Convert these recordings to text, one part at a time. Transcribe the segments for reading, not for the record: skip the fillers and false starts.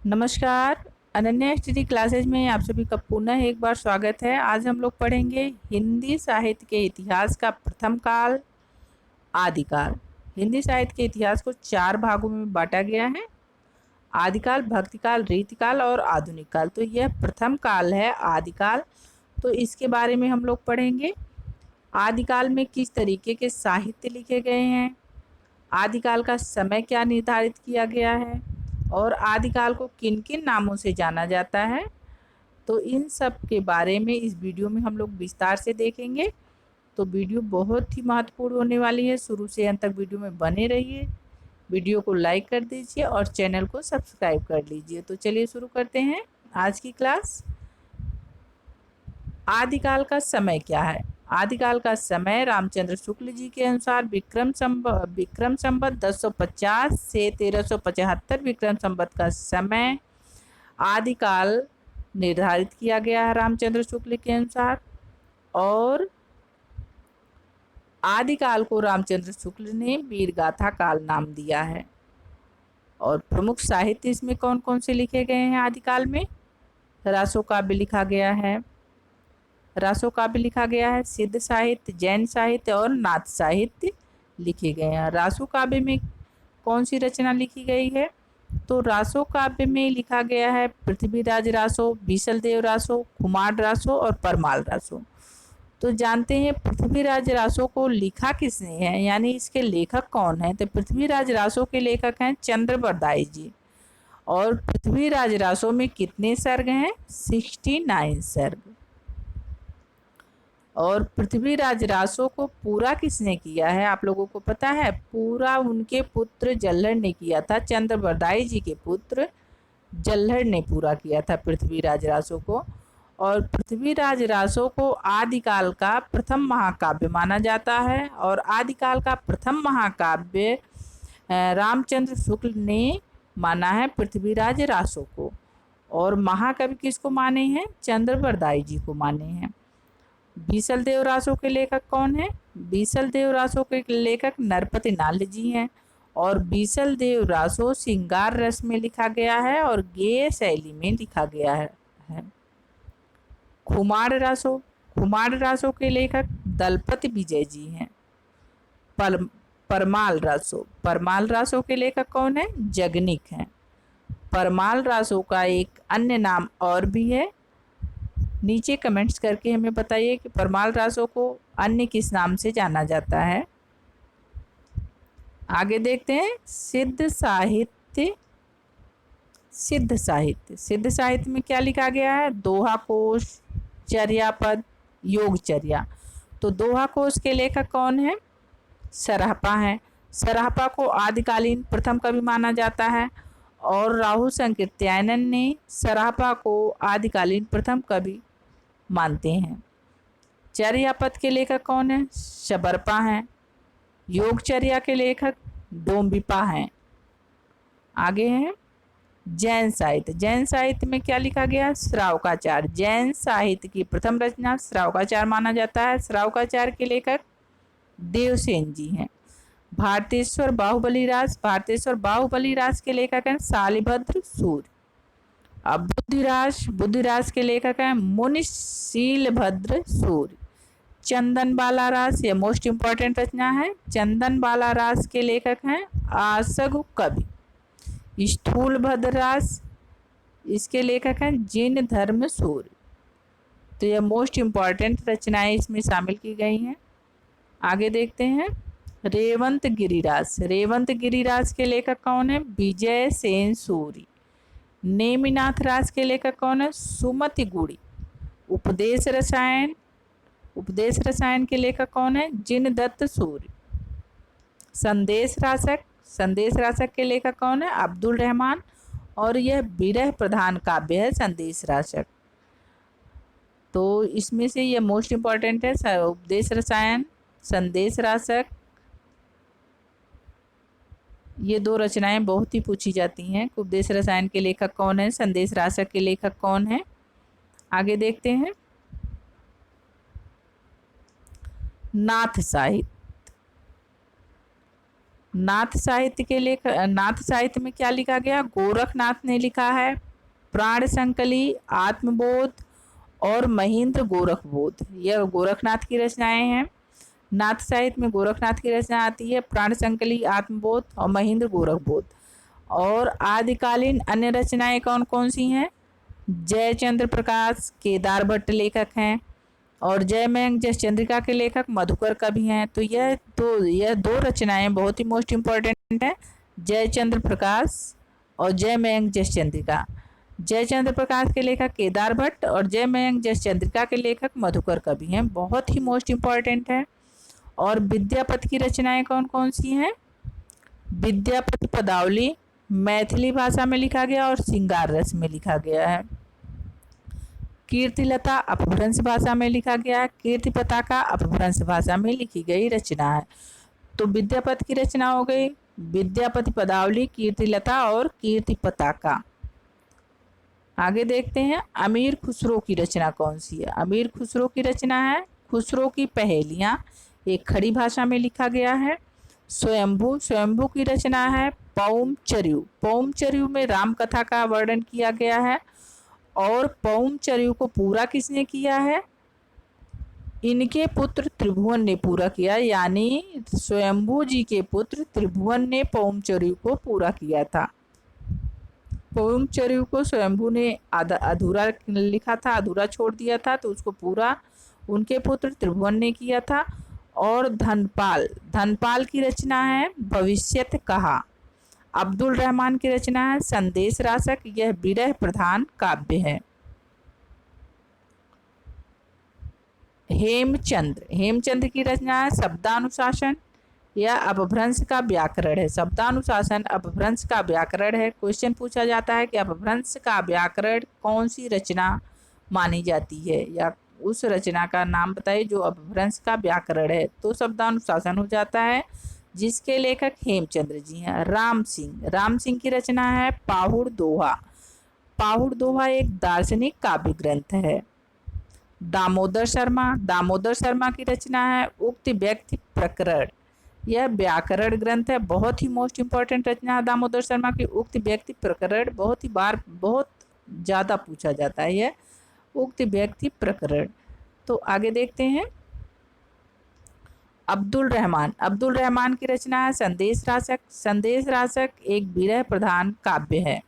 नमस्कार। Ananya study classes में आप सभी का पुनः एक बार स्वागत है। आज हम लोग पढ़ेंगे हिंदी साहित्य के इतिहास का प्रथम काल, आदिकाल। हिंदी साहित्य के इतिहास को 4 भागों में बांटा गया है: आदिकाल, भक्तिकाल, रीतिकाल और आधुनिक काल। तो यह प्रथम काल है, आदिकाल। तो इसके बारे में हम लोग पढ़ेंगे। आदिकाल में किस तरीके के साहित्य लिखे गए हैं, आदिकाल का समय क्या निर्धारित किया गया है और आदिकाल को किन किन नामों से जाना जाता है। तो इन सब के बारे में इस वीडियो में हम लोग विस्तार से देखेंगे। तो वीडियो बहुत ही महत्वपूर्ण होने वाली है, शुरू से अंत तक वीडियो में बने रहिए। वीडियो को लाइक कर दीजिए और चैनल को सब्सक्राइब कर लीजिए। तो चलिए शुरू करते हैं आज की क्लास। आदिकाल का समय क्या है? आदिकाल का समय रामचंद्र शुक्ल जी के अनुसार विक्रम संवत 1050 से 1375 विक्रम संवत का समय आदिकाल निर्धारित किया गया है रामचंद्र शुक्ल के अनुसार। और आदिकाल को रामचंद्र शुक्ल ने वीरगाथा काल नाम दिया है। और प्रमुख साहित्य इसमें कौन कौन से लिखे गए हैं आदिकाल में? रासो काव्य लिखा गया है, रासो काव्य लिखा गया है, सिद्ध साहित्य, जैन साहित्य और नाथ साहित्य लिखे गए हैं। रासो काव्य में कौन सी रचना लिखी गई है? तो रासो काव्य में लिखा गया है पृथ्वीराज रासो, बीसल देव रासो, कुमार रासो और परमाल रासो। तो जानते हैं पृथ्वीराज रासो को लिखा किसने है, यानी इसके लेखक कौन है? तो पृथ्वीराज रासो के लेखक हैं चंद्रबरदाई जी। और पृथ्वीराज रासो में कितने सर्ग हैं? 69 सर्ग। और पृथ्वीराज रासो को पूरा किसने किया है, आप लोगों को पता है? पूरा उनके पुत्र जल्हड़ ने किया था। चंद्रबरदाई जी के पुत्र जल्हड़ ने पूरा किया था पृथ्वीराज रासो को। और पृथ्वीराज रासो को आदिकाल का प्रथम महाकाव्य माना जाता है। और आदिकाल का प्रथम महाकाव्य रामचंद्र शुक्ल ने माना है पृथ्वीराज रासो को। और महाकवि किसको माने हैं? चंद्रबरदाई जी को माने हैं। बीसल देव रासो के लेखक कौन है? बीसल देव रासो के लेखक नरपति नाल जी हैं। और बीसल देव रासो श्रृंगार रस में लिखा गया है और गेय शैली में लिखा गया है। खुमार रासो, खुमार रासो के लेखक दलपति विजय जी हैं। परमाल रासो, परमाल रासो के लेखक कौन है? जगनिक हैं। परमाल रासो का एक अन्य नाम और भी है, नीचे कमेंट्स करके हमें बताइए कि परमाल रासो को अन्य किस नाम से जाना जाता है। आगे देखते हैं सिद्ध साहित्य। सिद्ध साहित्य, सिद्ध साहित्य में क्या लिखा गया है? दोहा कोश, चर्यापद, योगचर्या। तो दोहा कोश के लेखक कौन है? सराहपा है। सराहपा को आदिकालीन प्रथम कवि माना जाता है। और राहु संकीर्त्यायन ने सराहपा को आदिकालीन प्रथम कवि मानते हैं। चर्यापद के लेखक कौन है? शबरपा हैं। योगचर्या के लेखक डोम्बिपा हैं। आगे हैं जैन साहित्य। जैन साहित्य में क्या लिखा गया? श्रावकाचार। जैन साहित्य की प्रथम रचना श्रावकाचार माना जाता है। श्रावकाचार के लेखक देवसेन जी हैं। भारतेश्वर बाहुबली राज, भारतेश्वर बाहुबली राज के लेखक हैं शालिभद्र सूर्य। अब बुद्धिराज, बुद्धिराज के लेखक हैं मुनिशीलभद्र सूर्य। चंदन बाला रास, ये मोस्ट इंपॉर्टेंट रचना है। चंदन बाला रास के लेखक हैं आसगु कवि। स्थूल भद्र रास, इसके लेखक हैं जिन धर्म सूर्य। तो यह मोस्ट इंपॉर्टेंट रचनाएं इसमें शामिल की गई हैं। आगे देखते हैं रेवंत गिरिराज। रेवंत गिरिराज के लेखक कौन है? विजय सेन सूरी। नेमिनाथ राज के लेखक कौन है? सुमति गुड़ी। उपदेश रसायन, उपदेश रसायन के लेखक कौन है? जिन दत्त सूर्य। संदेश रासक, संदेश रासक के लेखक कौन है? अब्दुल रहमान। और यह विरह प्रधान काव्य है संदेश रासक। तो इसमें से यह मोस्ट इंपॉर्टेंट है उपदेश रसायन, संदेश रासक। ये दो रचनाएं बहुत ही पूछी जाती हैं। उपदेश रसायन के लेखक कौन है? संदेश रासक के लेखक कौन है? आगे देखते हैं नाथ साहित्य। नाथ साहित्य में क्या लिखा गया? गोरखनाथ ने लिखा है प्राण संकली, आत्मबोध और महेंद्र गोरखबोध। यह गोरखनाथ की रचनाएं हैं। नाथ साहित्य में गोरखनाथ की रचना आती है प्राण संकली, आत्मबोध और महेंद्र गोरखबोध। और आदिकालीन अन्य रचनाएं कौन कौन सी हैं? जयचंद्र प्रकाश केदार भट्ट लेखक हैं और जयमयंक जस चंद्रिका के लेखक मधुकर कवि हैं। तो यह दो रचनाएं बहुत ही मोस्ट इम्पॉर्टेंट हैं, जयचंद्र प्रकाश और जयमयंक जस चंद्रिका। जयचंद्र प्रकाश के लेखक केदार भट्ट और जयमयंक जस चंद्रिका के लेखक मधुकर कवि हैं, बहुत ही मोस्ट इम्पॉर्टेंट है। और विद्यापति की रचनाएं कौन कौन सी हैं? विद्यापति पदावली मैथिली भाषा में लिखा गया और श्रृंगार रस में लिखा गया है। कीर्तिलता अपभ्रंश भाषा में लिखा गया, कीर्ति पताका अपभ्रंश भाषा में लिखी गई रचना है। तो विद्यापति की रचना हो गई विद्यापति पदावली, कीर्तिलता और कीर्ति पताका। आगे देखते हैं अमीर खुसरो की रचना कौन सी है? अमीर खुसरो की रचना है खुसरो की पहेलियां, एक खड़ी भाषा में लिखा गया है। स्वयंभू की रचना है पौमचर्यू। पौमचर्यू में राम कथा का वर्णन किया गया है। और पौमचर्यू को पूरा किसने किया है? इनके पुत्र त्रिभुवन ने पूरा किया, यानी स्वयंभू जी के पुत्र त्रिभुवन ने पौमचर्यू को पूरा किया था। पौमचर्यू को स्वयंभू ने अधूरा लिखा था, अधूरा छोड़ दिया था, तो उसको पूरा उनके पुत्र त्रिभुवन ने किया था। और धनपाल की रचना है भविष्यत कहा। अब्दुल रहमान की रचना है संदेश रासक, यह विरह प्रधान काव्य है। हेमचंद्र की रचना है शब्दानुशासन, यह अपभ्रंश का व्याकरण है। शब्दानुशासन अपभ्रंश का व्याकरण है। क्वेश्चन पूछा जाता है कि अपभ्रंश का व्याकरण कौन सी रचना मानी जाती है, या उस रचना का नाम बताइए जो अपभ्रंश का व्याकरण है। तो शब्दानुशासन हो जाता है, जिसके लेखक हेमचंद्र जी हैं। राम सिंह की रचना है पाहुड़ दोहा। पाहुड़ दोहा एक दार्शनिक काव्य ग्रंथ है। दामोदर शर्मा की रचना है उक्त व्यक्ति प्रकरण, यह व्याकरण ग्रंथ है। बहुत ही मोस्ट इंपॉर्टेंट रचना है दामोदर शर्मा की उक्त व्यक्ति प्रकरण। बहुत ज़्यादा पूछा जाता है यह उक्त व्यक्ति प्रकरण। तो आगे देखते हैं अब्दुल रहमान की रचना है संदेश रासक एक विरह प्रधान काव्य है।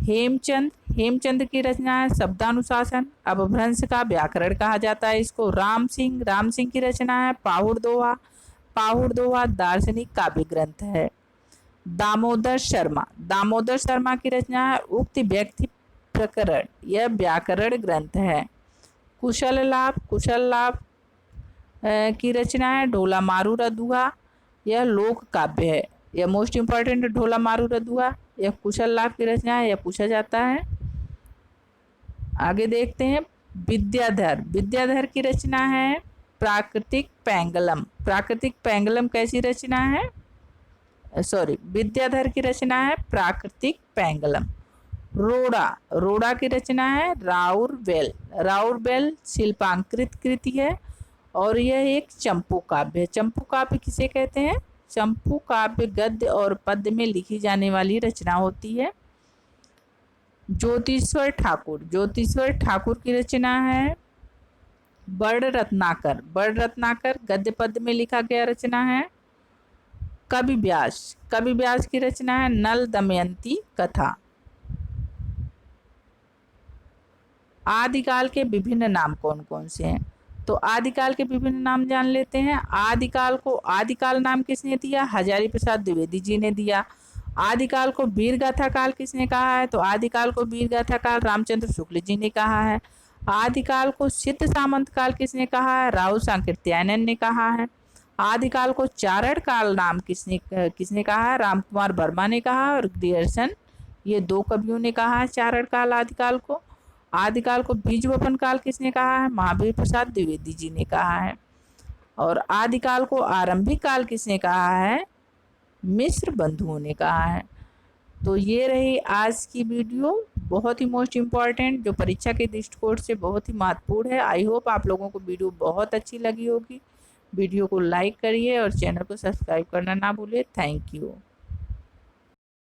हेमचंद की रचना है शब्दानुशासन, अपभ्रंश का व्याकरण कहा जाता है इसको। राम सिंह की रचना है पाहुड़ दोहा दार्शनिक काव्य ग्रंथ है। दामोदर शर्मा की रचना है उक्त व्यक्ति प्रकरण, यह व्याकरण ग्रंथ है। कुशल लाभ की रचना है ढोला मारू रदुआ, यह लोक काव्य है। यह मोस्ट इंपॉर्टेंट ढोला मारू रदुआ, यह कुशल लाभ की रचना है, यह पूछा जाता है। आगे देखते हैं विद्याधर की रचना है प्राकृतिक पैंगलम कैसी रचना है? विद्याधर की रचना है प्राकृतिक पैंगलम। रोड़ा की रचना है राउरबेल शिल्पांकृत कृति है और यह एक चंपू काव्य है। चंपू काव्य किसे कहते हैं? चंपू काव्य गद्य और पद्य में लिखी जाने वाली रचना होती है। ज्योतिश्वर ठाकुर की रचना है बड़ रत्नाकर गद्य पद्य में लिखा गया रचना है। कवि व्यास की रचना है नल दमयंती कथा। आदिकाल के विभिन्न नाम कौन कौन से हैं? तो आदिकाल के विभिन्न नाम जान लेते हैं। आदिकाल नाम किसने दिया? हजारी प्रसाद द्विवेदी जी ने दिया। आदिकाल को वीरगाथा काल किसने कहा है? तो आदिकाल को वीरगाथा काल रामचंद्र शुक्ल जी ने कहा है। आदिकाल को सिद्ध सामंत काल किसने कहा है? राव सांकृत्यायन ने कहा है। आदिकाल को चारण काल नाम किसने कहा है? राम कुमार वर्मा ने कहा और ग्रियर्सन, ये दो कवियों ने कहा है चारण काल आदिकाल को। आदिकाल को बीज वपन काल किसने कहा है? महावीर प्रसाद द्विवेदी जी ने कहा है। और आदिकाल को आरंभिक काल किसने कहा है? मिस्र बंधुओं ने कहा है। तो ये रही आज की वीडियो, बहुत ही मोस्ट इम्पॉर्टेंट, जो परीक्षा के दृष्टिकोण से बहुत ही महत्वपूर्ण है। आई होप आप लोगों को वीडियो बहुत अच्छी लगी होगी। वीडियो को लाइक करिए और चैनल को सब्सक्राइब करना ना भूलिए। Thank you.